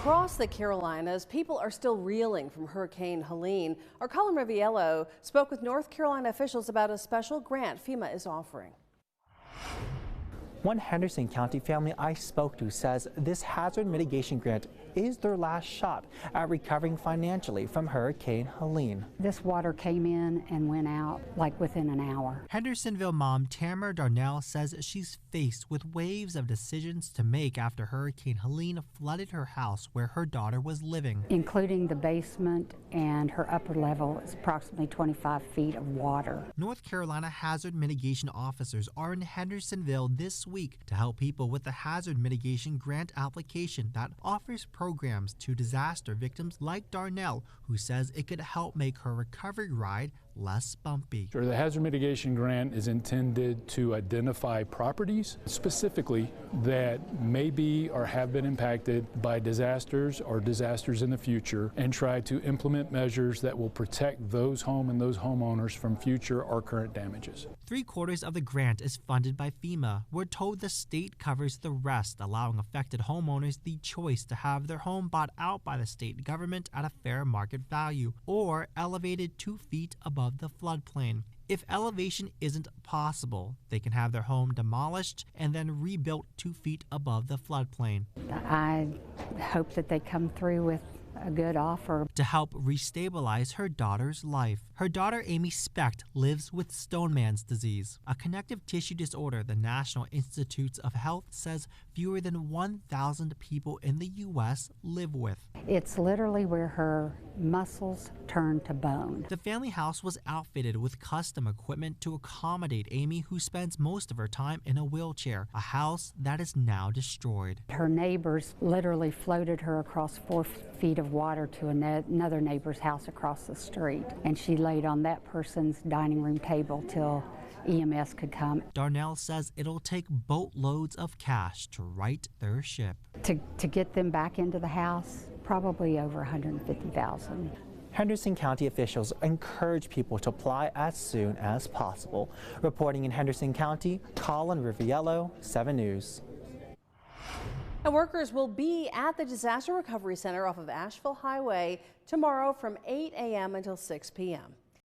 Across the Carolinas, people are still reeling from Hurricane Helene. Our Colin Riviello spoke with North Carolina officials about a special grant FEMA is offering. One Henderson County family I spoke to says this hazard mitigation grant is their last shot at recovering financially from Hurricane Helene. This water came in and went out like within an hour. Hendersonville mom Tamara Darnell says she's faced with waves of decisions to make after Hurricane Helene flooded her house where her daughter was living. Including the basement and her upper level is approximately 25 feet of water. North Carolina hazard mitigation officers are in Hendersonville this week to help people with the hazard mitigation grant application that offers programs to disaster victims like Darnell, who says it could help make her recovery ride less bumpy. The hazard mitigation grant is intended to identify properties specifically that may be or have been impacted by disasters or disasters in the future, and try to implement measures that will protect those homes and those homeowners from future or current damages. 3/4 of the grant is funded by FEMA. We're told the state covers the rest, allowing affected homeowners the choice to have their home bought out by the state government at a fair market value or elevated 2 feet above the floodplain. If elevation isn't possible, they can have their home demolished and then rebuilt 2 feet above the floodplain. I hope that they come through with a good offer to help restabilize her daughter's life. Her daughter, Amy Specht, lives with Stoneman's disease, a connective tissue disorder the National Institutes of Health says fewer than 1,000 people in the U.S. live with. It's literally where her muscles turn to bone. The family house was outfitted with custom equipment to accommodate Amy, who spends most of her time in a wheelchair, a house that is now destroyed. Her neighbors literally floated her across 4 feet of water to another neighbor's house across the street, and she laid on that person's dining room table till EMS could come. Darnell says it'll take boatloads of cash to right their ship. To get them back into the house, probably over $150,000. Henderson County officials encourage people to apply as soon as possible. Reporting in Henderson County, Colin Riviello, 7 News. And workers will be at the Disaster Recovery Center off of Asheville Highway tomorrow from 8 a.m. until 6 p.m.